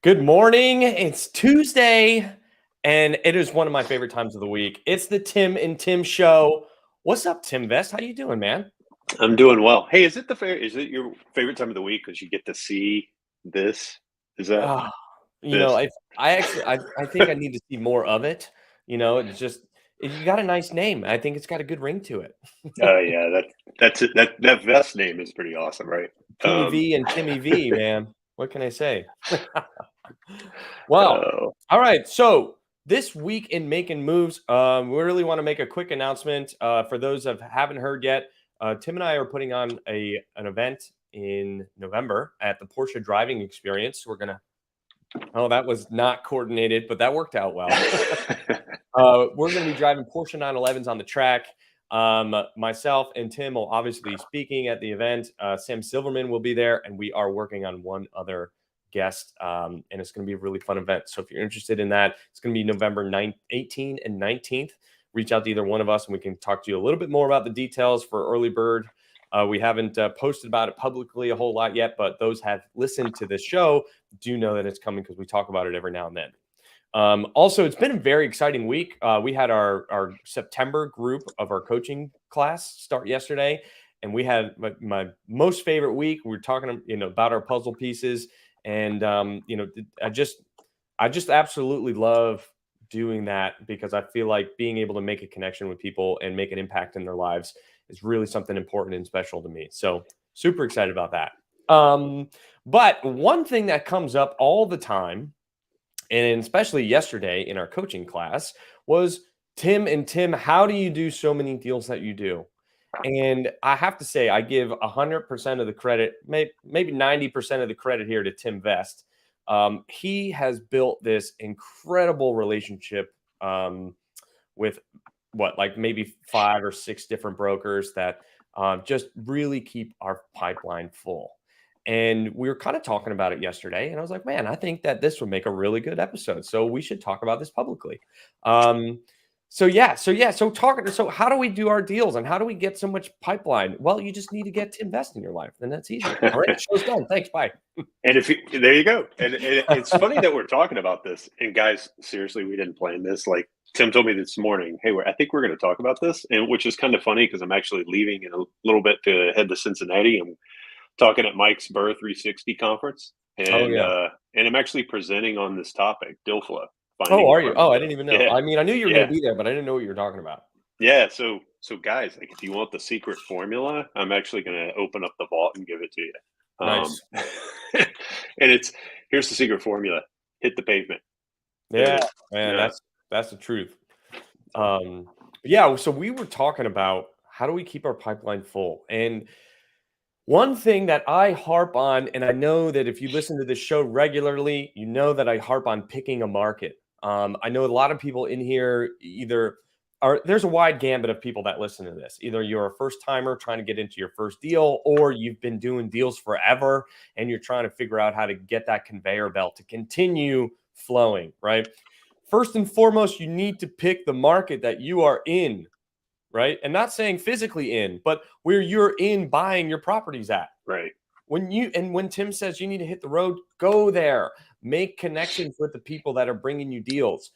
Good morning. It's Tuesday, and it is one of my favorite times of the week. It's the Tim and Tim show. What's up, Tim Vest? How you doing, man? I'm doing well. Hey, is it your favorite time of the week because you get to see this? Is that Ah, this? I think I need to see more of it. It's just you got a nice name. I think it's got a good ring to it. Oh yeah, that's it. That vest name is pretty awesome, right? Timmy Um, V and Timmy V, man. What can I say? Well, oh, all right. So this week in making moves, we really want to make a quick announcement for those that haven't heard yet. Tim and I are putting on an event in November at the Porsche Driving Experience. We're gonna. Oh, that was not coordinated, but that worked out well. We're going to be driving Porsche 911s on the track. Myself and Tim will obviously be speaking at the event. Sam Silverman will be there, and we are working on one other guest. And it's going to be a really fun event. So if you're interested in that, it's going to be November 9th, 18th and 19th. Reach out to either one of us, and we can talk to you a little bit more about the details for early bird. We haven't posted about it publicly a whole lot yet, but those have listened to this show do know that it's coming because we talk about it every now and then. Also, it's been a very exciting week. We had our September group of our coaching class start yesterday, and we had my most favorite week. We were talking, about our puzzle pieces, and I just absolutely love doing that because I feel like being able to make a connection with people and make an impact in their lives is really something important and special to me. So super excited about that. But one thing that comes up all the time, and especially yesterday in our coaching class, was Tim and Tim, how do you do so many deals that you do? And I have to say, I give 100% of the credit, maybe 90% of the credit here to Tim Vest. He has built this incredible relationship with like maybe 5 or 6 different brokers that just really keep our pipeline full. And we were kind of talking about it yesterday, and I was like, man, I think that this would make a really good episode. So we should talk about this publicly. Um, so how do we do our deals and how do we get so much pipeline? Well, you just need to get to invest in your life, and that's easy. All right, show's done. Thanks. Bye. and there you go. And it's funny that we're talking about this. And guys, seriously, we didn't plan this. Like Tim told me this morning, hey, I think we're going to talk about this, and which is kind of funny because I'm actually leaving in a little bit to head to Cincinnati. I'm talking at Mike's Burr 360 conference, Oh and yeah. I'm actually presenting on this topic, deal flow, Oh, finding are you? apartment Oh, I deals. didn't even know. Yeah, I mean, I knew you were going yeah, to be there, but I didn't know what you were talking about. yeah. So guys, like if you want the secret formula, I'm actually going to open up the vault and give it to you. Nice. And it's here's the secret formula: hit the pavement. There it Yeah, is. man, Yeah, that's the truth. Um, yeah, so we were talking about how do we keep our pipeline full? And one thing that I harp on, and I know that if you listen to this show regularly, you know that I harp on picking a market. I know a lot of people in here either are there's a wide gambit of people that listen to this. Either you're a first timer trying to get into your first deal, or you've been doing deals forever and you're trying to figure out how to get that conveyor belt to continue flowing, right? First and foremost, you need to pick the market that you are in, right? And not saying physically in, but where you're in buying your properties at. right. When Tim says you need to hit the road, go there. Make connections with the people that are bringing you deals.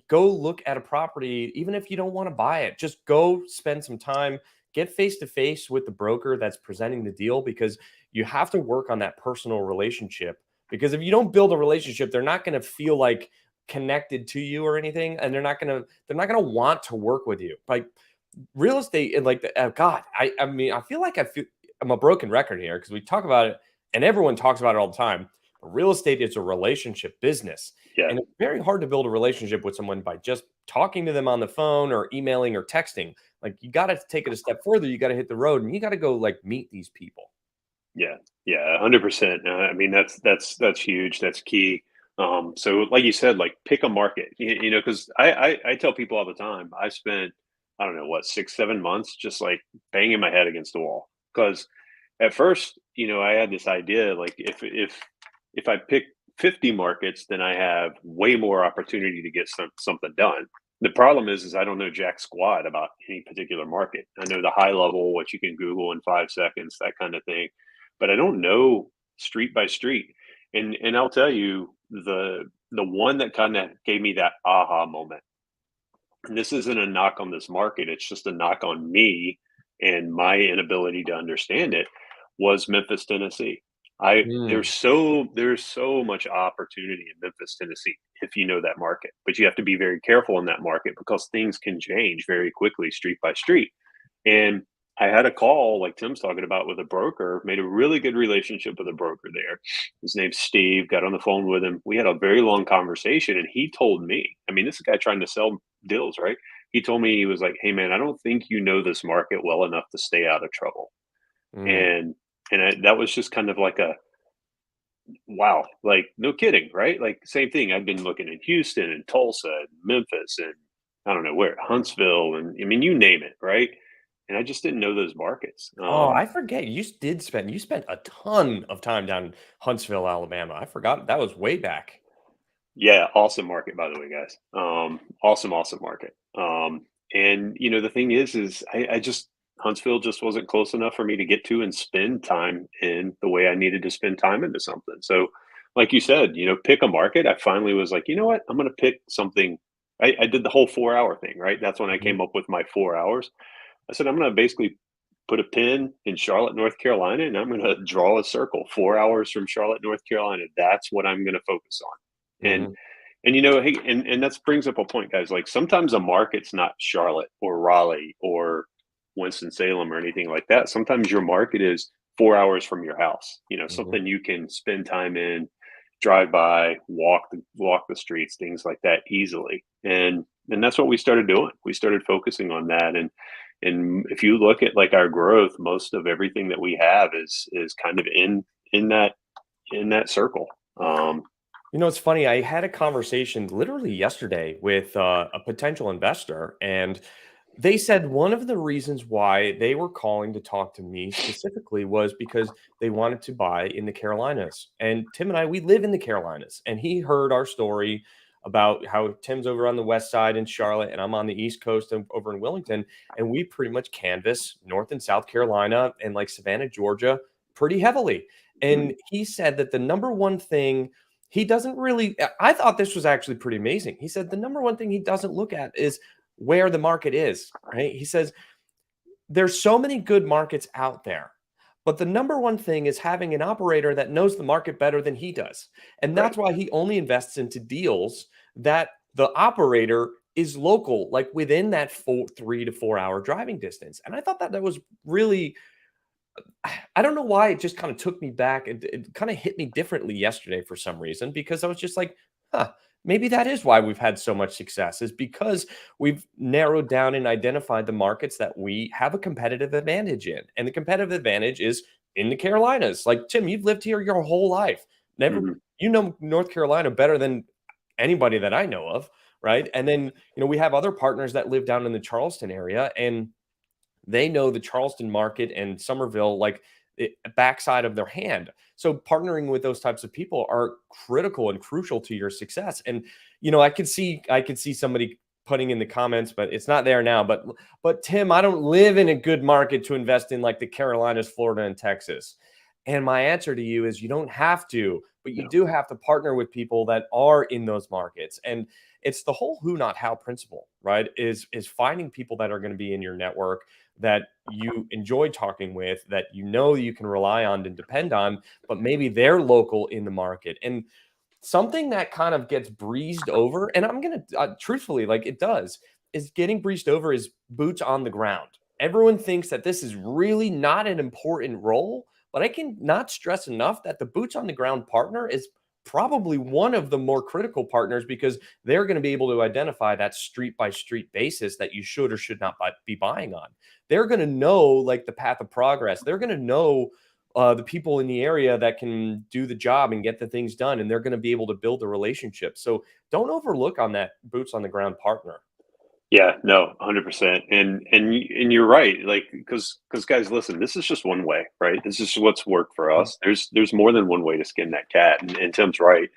Go look at a property, even if you don't want to buy it. Just go spend some time, get face to face with the broker that's presenting the deal, because you have to work on that personal relationship. Because if you don't build a relationship, they're not going to feel like connected to you or anything, and they're not gonna want to work with you. Like real estate, and like God, I mean, I feel like I'm a broken record here because we talk about it and everyone talks about it all the time. But real estate is a relationship business. Yeah, And it's very hard to build a relationship with someone by just talking to them on the phone or emailing or texting. Like you got to take it a step further. You got to hit the road and you got to go like meet these people. yeah, yeah. 100%. I mean, that's huge. That's key. So like you said, like pick a market. Because I tell people all the time, I spent I don't know what 6 7 months just like banging my head against the wall because at first, I had this idea like if I pick 50 markets, then I have way more opportunity to get something done. The problem is I don't know jack squat about any particular market. I know the high level, what you can Google in 5 seconds, that kind of thing, but I don't know street by street. And I'll tell you, the one that kind of gave me that aha moment, and this isn't a knock on this market, it's just a knock on me and my inability to understand it, was Memphis, Tennessee. I Mm, there's so much opportunity in Memphis, Tennessee, if you know that market. But you have to be very careful in that market because things can change very quickly street by street. And I had a call, like Tim's talking about, with a broker, made a really good relationship with a broker there. His name's Steve, got on the phone with him. We had a very long conversation, and he told me, I mean, this is a guy trying to sell deals, right? He told me, he was like, "Hey, man, I don't think you know this market well enough to stay out of trouble." mm. And that was just kind of like a wow, like no kidding, right? Like same thing. I've been looking in Houston and Tulsa and Memphis and I don't know where, Huntsville, and I mean, you name it, right? And I just didn't know those markets. Oh, I forget you spent a ton of time down in Huntsville, Alabama. I forgot that was way back. Yeah, awesome market, by the way, guys. Awesome, awesome market. And the thing is I just Huntsville just wasn't close enough for me to get to and spend time in the way I needed to spend time into something. So, like you said, pick a market. I finally was like, you know what, I'm going to pick something. I did the whole 4 hour thing, right? That's when I Mhm, came up with my 4 hours. I said, I'm going to basically put a pin in Charlotte, North Carolina, and I'm going to draw a circle 4 hours from Charlotte, North Carolina. That's what I'm going to focus on. mhm. Hey, and that brings up a point, guys. Like sometimes a market's not Charlotte or Raleigh or Winston-Salem or anything like that. Sometimes your market is 4 hours from your house. Mhm. Something you can spend time in, drive by, walk the streets, things like that easily. And that's what we started doing. We started focusing on that. And if you look at like our growth, most of everything that we have is kind of in that in that circle. Um, It's funny. I had a conversation literally yesterday with a potential investor, and they said one of the reasons why they were calling to talk to me specifically was because they wanted to buy in the Carolinas. And Tim and I, we live in the Carolinas, and he heard our story about how Tim's over on the west side in Charlotte, and I'm on the east coast and over in Willington, and we pretty much canvass North and South Carolina and like Savannah, Georgia, pretty heavily. And he said that the number one thing he doesn't really, I thought this was actually pretty amazing. He said the number one thing he doesn't look at is where the market is, right? He says there's so many good markets out there, but the number one thing is having an operator that knows the market better than he does. And right. that's why he only invests into deals that the operator is local, like within that 3 to 4 hour driving distance. And I thought that was really, I don't know why it just kind of took me back. It kind of hit me differently yesterday for some reason because I was just like, huh, maybe that is why we've had so much success is because we've narrowed down and identified the markets that we have a competitive advantage in. And the competitive advantage is in the Carolinas. Like Tim, you've lived here your whole life. Never, Mhm. you know North Carolina better than anybody that I know of, right? And then, we have other partners that live down in the Charleston area and they know the Charleston market and Somerville like backside of their hand. So partnering with those types of people are critical and crucial to your success. And I could see somebody putting in the comments, but it's not there now. But Tim, I don't live in a good market to invest in like the Carolinas, Florida, and Texas. And my answer to you is you don't have to, but you No. do have to partner with people that are in those markets. And it's the whole who not how principle, right? Is finding people that are going to be in your network that you enjoy talking with, that you can rely on and depend on, but maybe they're local in the market. And something that kind of gets breezed over, and I'm going to truthfully, like it does, is getting breezed over is boots on the ground. Everyone thinks that this is really not an important role, but I can not stress enough that the boots on the ground partner is probably one of the more critical partners because they're going to be able to identify that street by street basis that you should or should not be buying on. They're going to know like the path of progress. They're going to know the people in the area that can do the job and get the things done, and they're going to be able to build a relationship. So don't overlook on that boots on the ground partner. Yeah, no, 100%. And you're right. Like, because guys, listen, this is just one way, right? This is what's worked for Mhm. us. There's more than one way to skin that cat. And Tim's right.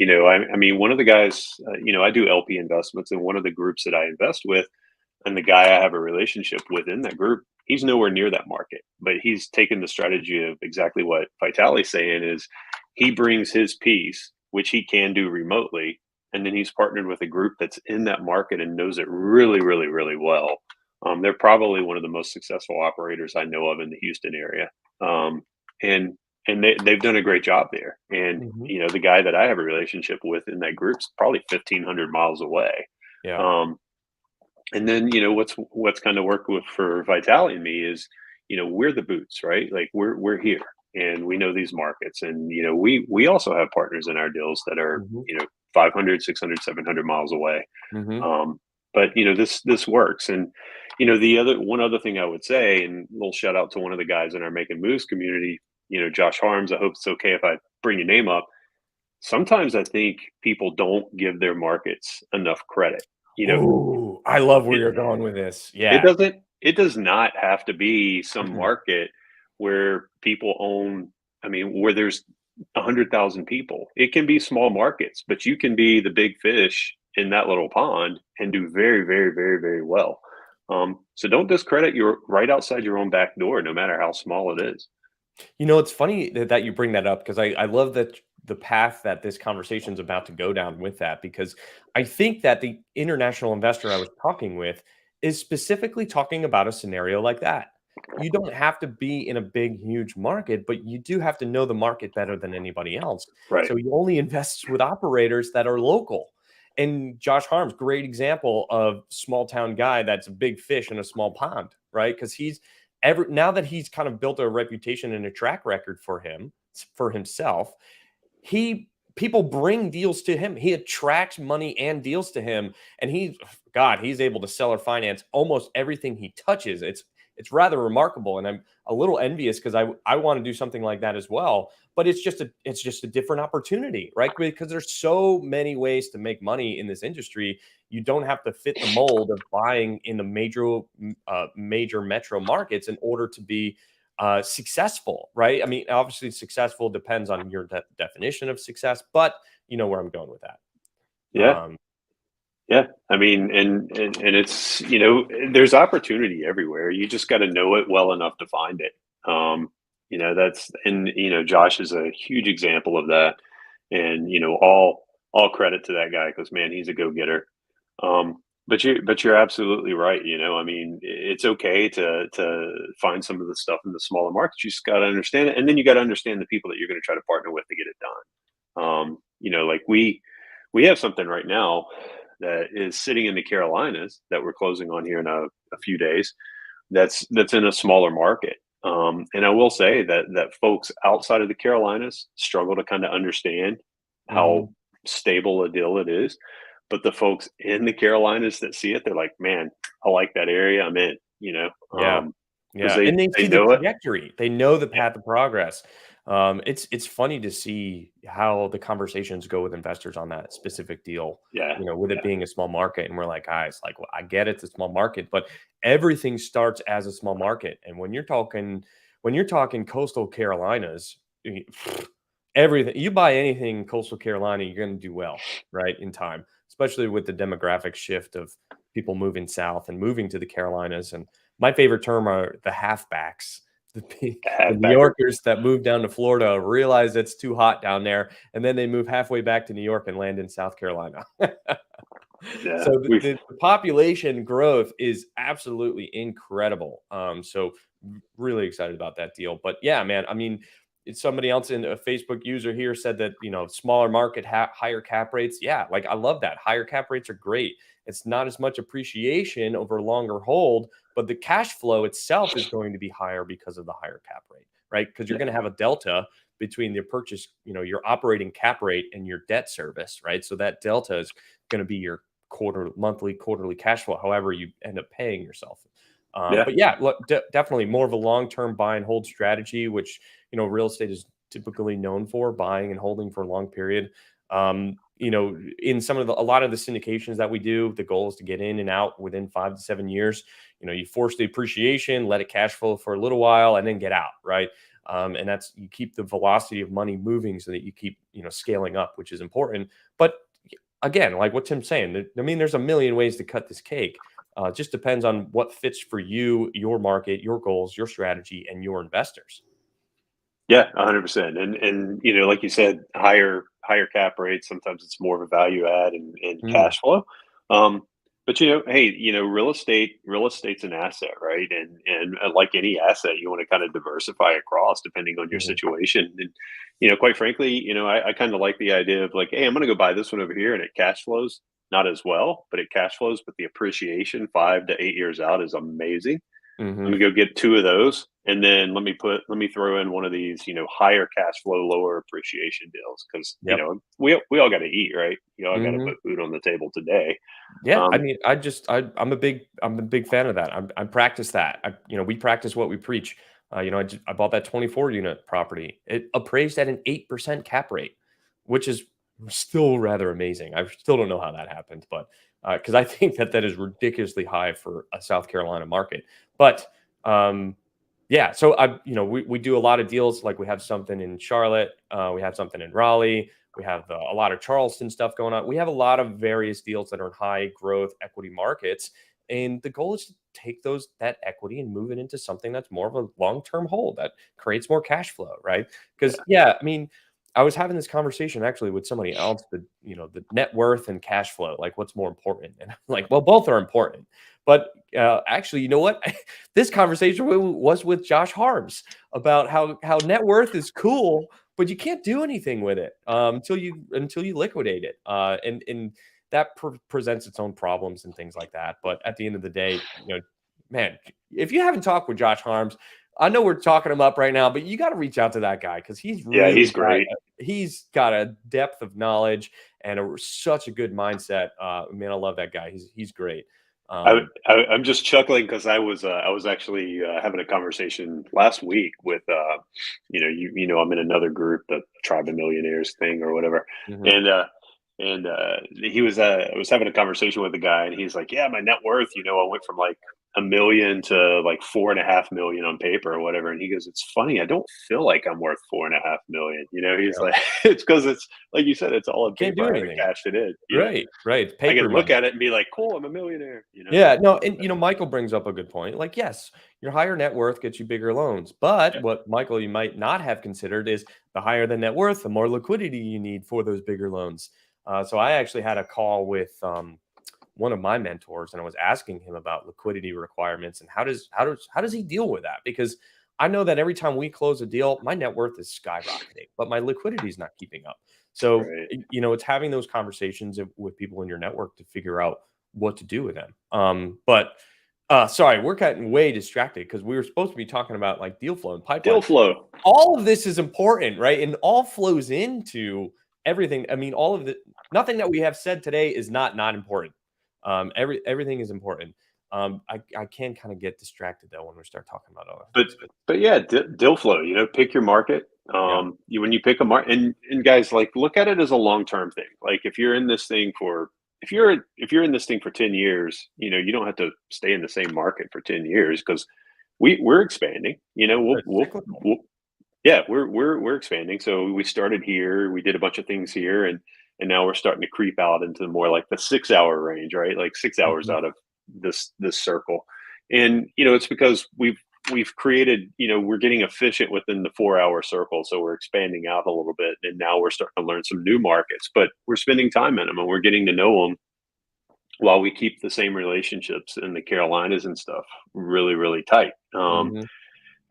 I mean, one of the guys, I do LP investments, and one of the groups that I invest with, and the guy I have a relationship with in that group, he's nowhere near that market, but he's taken the strategy of exactly what Vitali's saying is he brings his piece, which he can do remotely, and then he's partnered with a group that's in that market and knows it really, really, really well. They're probably one of the most successful operators I know of in the Houston area, um, and they've done a great job there. And Mhm. the guy that I have a relationship with in that group's probably 1,500 miles away. Yeah. Um, and then what's kind of worked with for Vitali and me is we're the boots, right? Like we're here and we know these markets, and we also have partners in our deals that are Mhm. 500, 600, 700 miles away. Mhm. But this works. And the other one other thing I would say, and a little shout out to one of the guys in our Making Moves community, Josh Harms. I hope it's okay if I bring your name up. Sometimes I think people don't give their markets enough credit. you know Ooh, I love where it, you're going with this. it Yeah. doesn't it does not have to be some Mhm. market where people own, I mean, where there's 100,000 people. It can be small markets, but you can be the big fish in that little pond and do very, very, very, very well. So don't discredit your right outside your own back door, no matter how small it is. It's funny that you bring that up because I love that the path that this conversation is about to go down with that, because I think that the international investor I was talking with is specifically talking about a scenario like that. You don't have to be in a big, huge market, but you do have to know the market better than anybody else. Right. So he only invests with operators that are local. And Josh Harms, great example of small town guy that's a big fish in a small pond, right? Because now that he's kind of built a reputation and a track record for himself, he people bring deals to him. He attracts money and deals to him, and he's able to sell or finance almost everything he touches. It's rather remarkable, and I'm a little envious because I want to do something like that as well. But it's just a different opportunity, right? Because there's so many ways to make money in this industry. You don't have to fit the mold of buying in the major metro markets in order to be successful, right? I mean, obviously, successful depends on your definition of success, but you know where I'm going with that. Yeah. Um, Yeah. I mean, and it's, there's opportunity everywhere. You just got to know it well enough to find it. That's, and, Josh is a huge example of that. And, all credit to that guy, because man, he's a go-getter. But you're absolutely right. I mean, it's okay to find some of the stuff in the smaller markets. You just got to understand it. And then you got to understand the people that you're going to try to partner with to get it done. Like we have something right now that is sitting in the Carolinas that we're closing on here in a few days. That's in a smaller market. And I will say that folks outside of the Carolinas struggle to kind of understand how mhm. stable a deal it is. But the folks in the Carolinas that see it, they're like, man, I like that area. I'm in, Yeah. because Yeah, they and they they see the know it. trajectory. They know the Yeah, path of progress. It's funny to see how the conversations go with investors on that specific deal, yeah, with it yeah, being a small market, and we're like, "Guys, like, well, I get it's a small market, but everything starts as a small market." And when you're talking coastal Carolinas, everything you buy anything coastal Carolina, you're gonna do well, right, in time, especially with the demographic shift of people moving south and moving to the Carolinas. And my favorite term are the halfbacks. The have New backer. Yorkers that move down to Florida realize it's too hot down there, and then they move halfway back to New York and land in South Carolina. Yeah, So the population growth is absolutely incredible. So really excited about that deal. But yeah, man, I mean, it's somebody else in a Facebook user here said that smaller market, higher cap rates. Yeah, like I love that. Higher cap rates are great. It's not as much appreciation over longer hold, but the cash flow itself is going to be higher because of the higher cap rate, right? Because you're yeah, going to have a delta between your purchase, your operating cap rate and your debt service, right? So that delta is going to be your quarterly cash flow, however you end up paying yourself. yeah, But yeah, look, definitely more of a long-term buy and hold strategy, which real estate is typically known for, buying and holding for a long period. In a lot of the syndications that we do, the goal is to get in and out within 5 to 7 years. You force the appreciation, let it cash flow for a little while, and then get out, right? And that's you keep the velocity of money moving so that you keep scaling up, which is important. But again, like what Tim's saying, I mean, there's a million ways to cut this cake. It just depends on what fits for you, your market, your goals, your strategy, and your investors. Yeah, 100%. And like you said, higher cap rates. Sometimes it's more of a value add and Mm, cash flow. Um, but hey, real estate's an asset, right? And like any asset, you want to kind of diversify across depending on your mhm. situation. And quite frankly, I kind of like the idea of like, hey, I'm going to go buy this one over here, and it cash flows not as well, but it cash flows. But the appreciation 5 to 8 years out is amazing. Let me Mhm. go get two of those, and then let me throw in one of these, higher cash flow, lower appreciation deals because Yep. we all got to eat, right? You all got to Mhm. put food on the table today. Yeah, I Um, mean, I'm a big fan of that. I practice that. We practice what we preach. I bought that 24 unit property. It appraised at an 8% cap rate, which is still rather amazing. I still don't know how that happened, but because I think that is ridiculously high for a South Carolina market. But yeah, so we do a lot of deals. Like we have something in Charlotte, we have something in Raleigh. We have a lot of Charleston stuff going on. We have a lot of various deals that are in high growth equity markets, and the goal is to take that equity and move it into something that's more of a long term hold that creates more cash flow, right? Because yeah, yeah, I mean, I was having this conversation actually with somebody else. The net worth and cash flow, like what's more important? And I'm like, well, both are important, but actually, you know what? This conversation was with Josh Harms about how net worth is cool, but you can't do anything with it until you liquidate it, and that presents its own problems and things like that. But at the end of the day, man, if you haven't talked with Josh Harms, I know we're talking him up right now, but you got to reach out to that guy because yeah, he's great. he's got a depth of knowledge and such a good mindset. Man, I love that guy. He's great. Um, I'm just chuckling because I was actually having a conversation last week with I'm in another group, the Tribe of Millionaires thing or whatever, mhm. and he was I was having a conversation with the guy, and he's like, yeah, my net worth, I went from like 1 million to like 4.5 million on paper or whatever, and he goes, it's funny, I don't feel like I'm worth 4.5 million. He's Yeah. like, it's because it's like you said, it's all on Can't paper. do I haven't anything. cashed it in. Right, right. I Paper can look money. at it and be like, cool, I'm a millionaire. Yeah, no, and Michael brings up a good point. Like, yes, your higher net worth gets you bigger loans, but Yeah. what Michael you might not have considered is the higher the net worth, the more liquidity you need for those bigger loans. So I actually had a call with one of my mentors, and I was asking him about liquidity requirements and how does he deal with that? Because I know that every time we close a deal, my net worth is skyrocketing, but my liquidity is not keeping up. So Right. it's having those conversations with people in your network to figure out what to do with them. But sorry, we're getting way distracted because we were supposed to be talking about like deal flow and pipeline. Deal flow. All of this is important, right? And all flows into everything. I mean, all of the nothing that we have said today is not important. Everything is important. I can kind of get distracted though when we start talking about other But things. But but yeah, deal flow. Pick your market. yeah, When you pick a market, and guys, like look at it as a long term thing. Like if you're in this thing for 10 years, you don't have to stay in the same market for 10 years because we're expanding. it's cyclical. We'll yeah, we're expanding. So we started here, we did a bunch of things here, and now we're starting to creep out into more like the 6 hour range, right? Like 6 hours Mhm. out of this circle. And it's because we've created, we're getting efficient within the 4 hour circle. So we're expanding out a little bit. And now we're starting to learn some new markets, but we're spending time in them and we're getting to know them while we keep the same relationships in the Carolinas and stuff really, really tight. Mhm.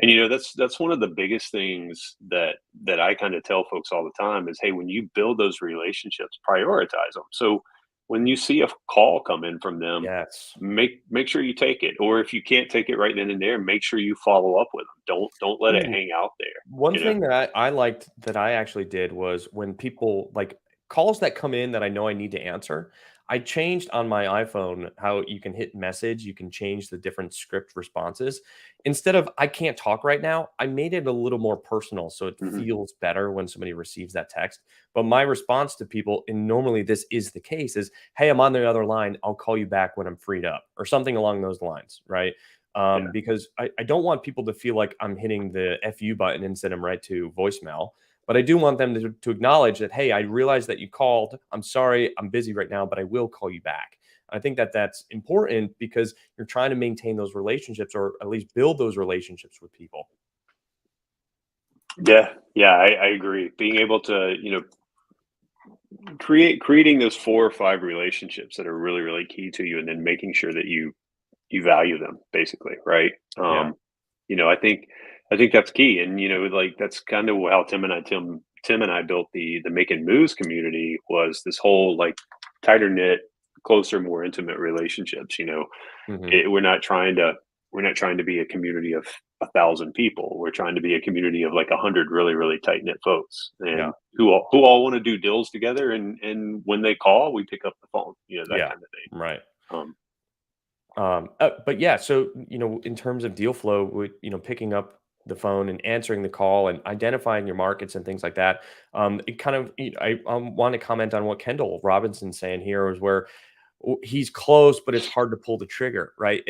And that's one of the biggest things that I kind of tell folks all the time is, hey, when you build those relationships, prioritize them. So when you see a call come in from them, Yes. make sure you take it. Or if you can't take it right then and there, make sure you follow up with them. Don't let it Ooh, hang out there. one You know. thing that I liked that I actually did was when people like calls that come in that I know I need to answer, I changed on my iPhone how you can hit message, you can change the different script responses. Instead of I can't talk right now, I made it a little more personal so it Hmm. feels better when somebody receives that text. But my response to people, and normally this is the case, is hey, I'm on the other line. I'll call you back when I'm freed up, or something along those lines, right? Yeah. Because I don't want people to feel like I'm hitting the FU button and send them right to voicemail. But I do want them to acknowledge that, hey, I realize that you called. I'm sorry, I'm busy right now, but I will call you back. I think that that's important because you're trying to maintain those relationships or at least build those relationships with people. Yeah, yeah, I agree. Being able to, creating those 4 or 5 relationships that are really, really key to you, and then making sure that you value them basically, right? Yeah. I think that's key, and like that's kind of how Tim and I built the Making Moves community, was this whole like tighter knit, closer, more intimate relationships. Hmm. We're not trying to be a community of 1,000 people. We're trying to be a community of like 100 really, really tight knit folks, Yeah. and who all want to do deals together. And when they call, we pick up the phone. That Yeah. kind of thing. Right. Um, But yeah, so in terms of deal flow, with picking up the phone and answering the call and identifying your markets and things like that, it kind of I want to comment on what Kendall Robinson's saying here, is where he's close, but it's hard to pull the trigger, right?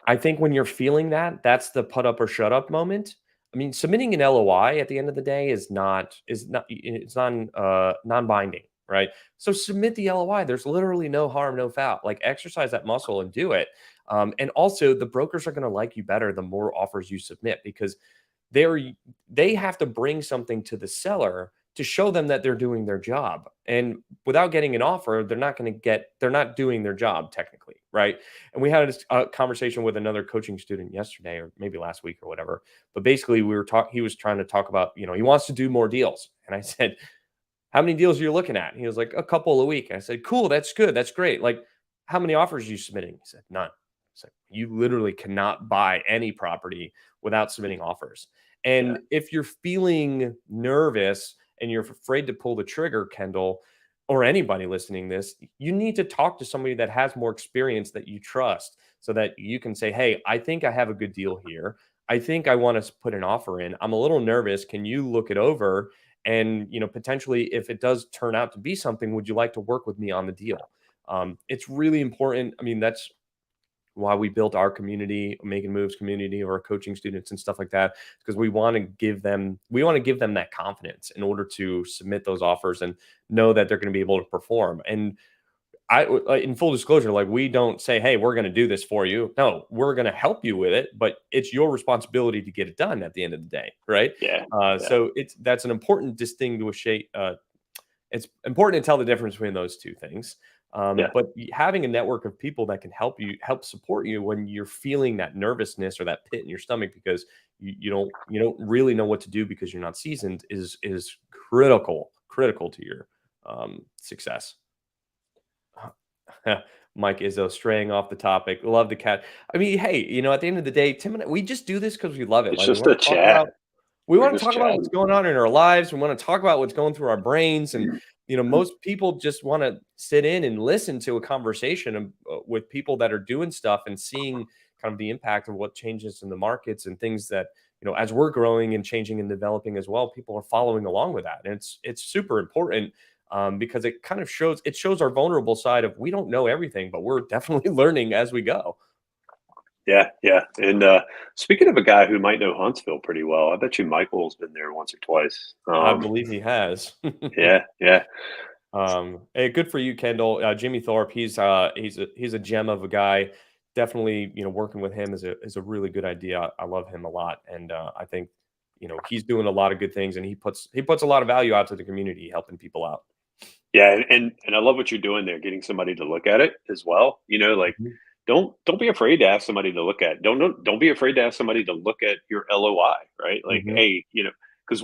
I think when you're feeling that, that's the put up or shut up moment. I mean, submitting an LOI at the end of the day is not it's non-binding, right? So submit the LOI. There's literally no harm, no foul. Like exercise that muscle and do it. And also, the brokers are going to like you better the more offers you submit, because they're they have to bring something to the seller to show them that they're doing their job. And without getting an offer, they're not doing their job technically, right? And we had a conversation with another coaching student yesterday, or maybe last week or whatever. But basically, he was trying to talk about, he wants to do more deals. And I said, how many deals are you looking at? He was like, a couple a week. I said, cool, that's good. That's great. Like, how many offers are you submitting? He said, none. I said, you literally cannot buy any property without submitting offers. yeah, And if you're feeling nervous and you're afraid to pull the trigger, Kendall, or anybody listening to this, you need to talk to somebody that has more experience that you trust, so that you can say, hey, I think I have a good deal here. I think I want to put an offer in. I'm a little nervous. Can you look it over? And potentially, if it does turn out to be something, would you like to work with me on the deal? It's really important. I mean, that's why we built our community, Making Moves community, of our coaching students and stuff like that, because we want to give them that confidence in order to submit those offers and know that they're going to be able to perform. And in full disclosure, like, we don't say, "Hey, we're going to do this for you." No, we're going to help you with it, but it's your responsibility to get it done at the end of the day, right? yeah, yeah, So that's an important distinguishing. It's important to tell the difference between those two things. yeah, But having a network of people that can help support you when you're feeling that nervousness or that pit in your stomach, because you don't really know what to do because you're not seasoned, is critical to your success. Mike Izzo straying off the topic. Love the cat. I mean, hey, at the end of the day, Tim and we just do this because we love it. it's Like, just a chat. we We're want to just talk about what's chatting. going on in our lives. We want to talk about what's going through our brains. And most people just want to sit in and listen to a conversation with people that are doing stuff and seeing kind of the impact of what changes in the markets and things that, as we're growing and changing and developing as well, people are following along with that. And it's super important, because it kind of shows our vulnerable side of, we don't know everything, but we're definitely learning as we go. Yeah, yeah. And speaking of a guy who might know Huntsville pretty well, I bet you Michael's been there once or twice. I believe he has. Yeah, yeah, Hey, good for you, Kendall. Jimmy Thorpe, he's a gem of a guy. Definitely, working with him is a really good idea. I love him a lot, and I think he's doing a lot of good things, and he puts a lot of value out to the community, helping people out. yeah. And I love what you're doing there, getting somebody to look at it as well. Like, Mhm. don't be afraid to ask somebody to look at. Don't be afraid to ask somebody to look at your LOI, right? Like, Mhm. hey, because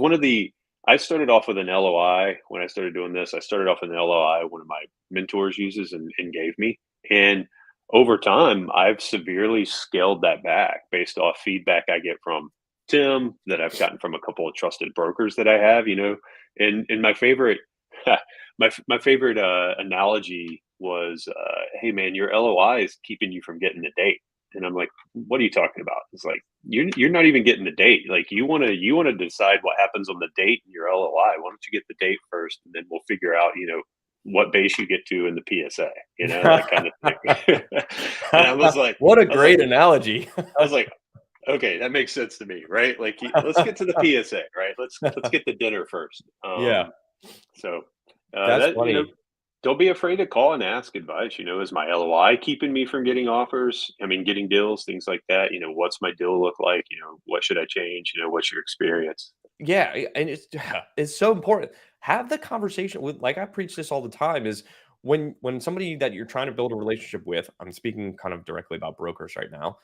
I started off with an LOI when I started doing this. I started off with an LOI one of my mentors uses and gave me, and over time, I've severely scaled that back based off feedback I get from Tim, that I've gotten from a couple of trusted brokers that I have. And my favorite. My favorite analogy was, "Hey man, your LOI is keeping you from getting the date." And I'm like, "What are you talking about?" It's like, you're not even getting the date. Like, you wanna decide what happens on the date in your LOI. Why don't you get the date first, and then we'll figure out, what base you get to in the PSA, that kind of thing. And What a I was like, great analogy. I was like, okay, that makes sense to me, right? Like, let's get to the PSA, right? Let's get the dinner first. Yeah, So that's that funny. don't be afraid to call and ask advice. Is my LOI keeping me from getting offers? I mean, getting deals, things like that. What's my deal look like? What should I change? What's your experience? Yeah, and it's so important. Have the conversation with, like, I preach this all the time, is when somebody that you're trying to build a relationship with, I'm speaking kind of directly about brokers right now.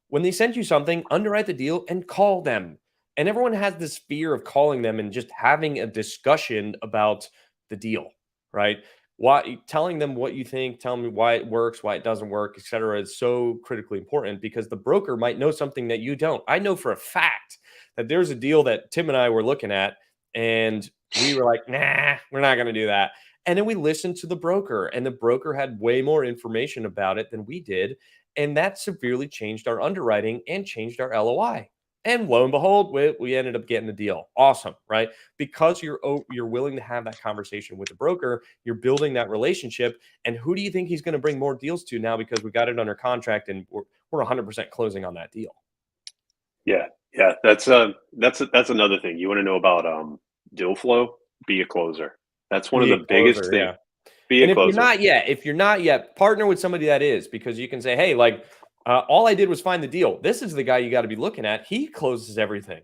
When they send you something, underwrite the deal and call them. And everyone has this fear of calling them and just having a discussion about the deal, right? Why telling them what you think, tell me why it works, why it doesn't work, et cetera, is so critically important because the broker might know something that you don't. I know for a fact that there's a deal that Tim and I were looking at, and we were like, nah, we're not going to do that. And then we listened to the broker, and the broker had way more information about it than we did. And that severely changed our underwriting and changed our LOI. And lo and behold, we ended up getting the deal. Awesome, right? Because you're willing to have that conversation with the broker, you're building that relationship. And who do you think he's going to bring more deals to now because we got it under contract and we're 100% closing on that deal? Yeah, yeah, that's another thing. You want to know about deal flow? Be a closer. That's one of Be a the biggest closer, things. yeah. Be a And closer. if you're not yet, partner with somebody that is, because you can say, "Hey, like, all I did was find the deal. This is the guy you got to be looking at. He closes everything."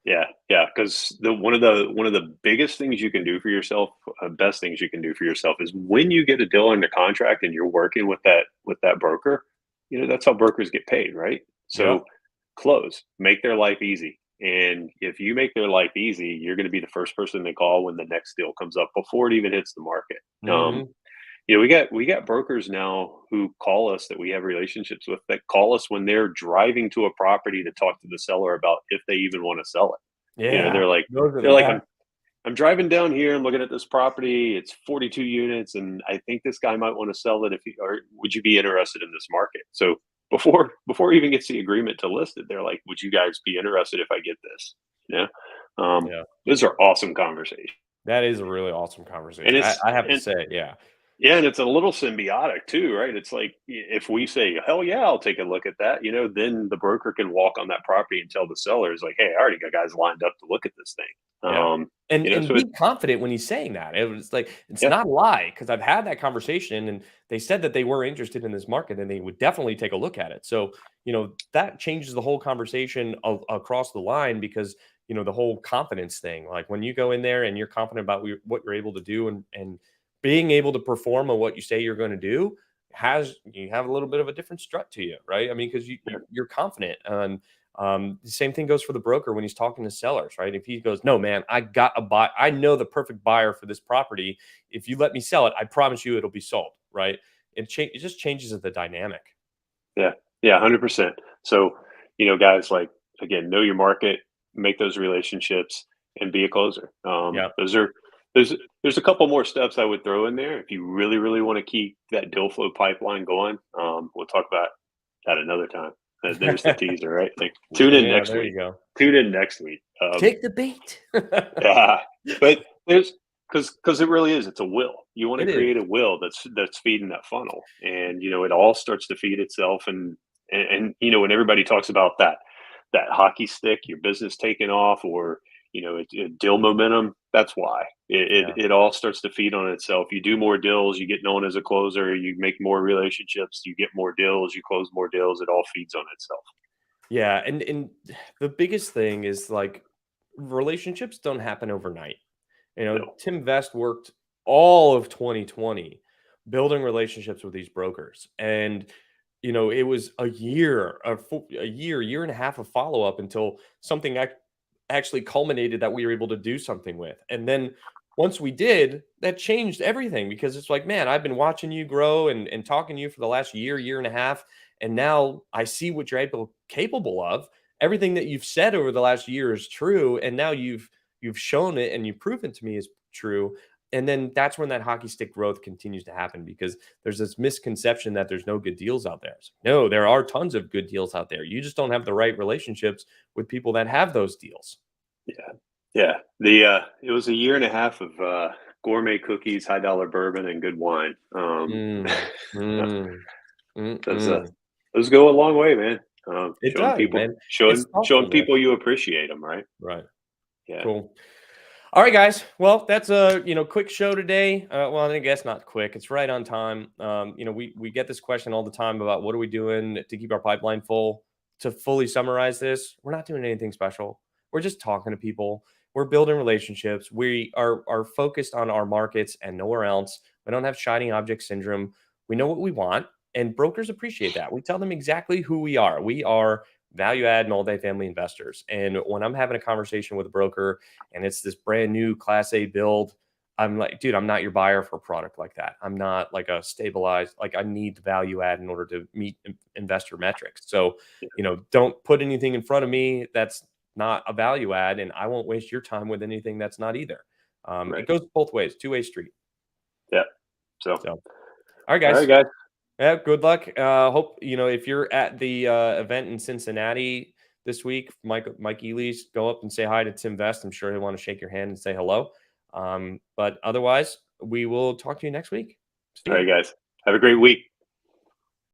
Yeah, yeah, because the biggest things you can do for yourself, best things you can do for yourself is when you get a deal under contract and you're working with that broker, that's how brokers get paid, right? So Yep. close, make their life easy. And if you make their life easy, you're going to be the first person they call when the next deal comes up before it even hits the market. Mhm. We got brokers now who call us that we have relationships with that call us when they're driving to a property to talk to the seller about if they even want to sell it. Yeah. They're like Those are the they're like best. I'm driving down here. I'm looking at this property. It's 42 units, and I think this guy might want to sell it. If you, or would you be interested in this market? So before he even gets the agreement to list it, they're like, "Would you guys be interested if I get this?" You Yeah. those are awesome conversations, That is a really awesome and conversation. I it's I have to and say, yeah. yeah, and it's a little symbiotic too, right? It's like if we say, "Hell yeah, I'll take a look at that," then the broker can walk on that property and tell the sellers, like, "Hey, I already got guys lined up to look at this thing." Yeah. And So be confident when he's saying that. It was like, it's yeah, not a lie because I've had that conversation and they said that they were interested in this market and they would definitely take a look at it. So, that changes the whole conversation across the line because, the whole confidence thing. Like when you go in there and you're confident about what you're able to do and being able to perform on what you say you're going to do, you have a little bit of a different strut to you, right? I mean, because you're confident. The same thing goes for the broker when he's talking to sellers, right? If he goes, "No, man, I got a buy. I know the perfect buyer for this property. If you let me sell it, I promise you it'll be sold." Right? It just changes the dynamic. yeah, yeah, 100%. So, guys, like again, know your market, make those relationships, and be a closer. Yeah. Those are there's there's a couple more steps I would throw in there if you really really want to keep that deal flow pipeline going. We'll talk about that another time. There's the teaser, right? Like tune in Yeah. next There week. you go. Tune in next week. Take the bait. Yeah, but there's because it really is. It's a will. You want to It is. create a will that's feeding that funnel, and it all starts to feed itself. And when everybody talks about that hockey stick, your business taking off, or deal momentum. That's why it, Yeah. it it all starts to feed on itself. You do more deals, you get known as a closer. You make more relationships, you get more deals, you close more deals. It all feeds on itself. Yeah. And the biggest thing is like relationships don't happen overnight. No. Tim Vest worked all of 2020 building relationships with these brokers. And, it was a year and a half of follow up until something actually culminated that we were able to do something with. And then once we did, that changed everything because it's like, man, I've been watching you grow and talking to you for the last year and a half. And now I see what you're capable of. Everything that you've said over the last year is true. And now you've shown it and you've proven to me is true. And then that's when that hockey stick growth continues to happen because there's this misconception that there's no good deals out there. No, there are tons of good deals out there. You just don't have the right relationships with people that have those deals. Yeah. Yeah. It was a year and a half of gourmet cookies, high dollar bourbon, and good wine. Mm, mm, those mm. those go a long way, man. It does, man. It's Showing thoughtfulness. people you appreciate them, right? Right. Yeah. Cool. All right, guys. Well, that's a quick show today. Well, I guess not quick. It's right on time. We get this question all the time about what are we doing to keep our pipeline full. To fully summarize this, we're not doing anything special. We're just talking to people. We're building relationships. We are focused on our markets and nowhere else. We don't have shiny object syndrome. We know what we want, and brokers appreciate that. We tell them exactly who we are. We are value add multifamily investors. And when I'm having a conversation with a broker and it's this brand new Class A build, I'm like, dude, I'm not your buyer for a product like that. I'm not like a stabilized, like I need value add in order to meet investor metrics. So, don't put anything in front of me that's not a value add, and I won't waste your time with anything that's not either. It Right. goes both ways, two-way street. Yeah. So, So, all right, all right, guys. guys. Yeah, good luck. Hope if you're at the event in Cincinnati this week, Mike Ely's, go up and say hi to Tim Vest. I'm sure he'll want to shake your hand and say hello. But otherwise, we will talk to you next week. See All ya. right, guys. Have a great week.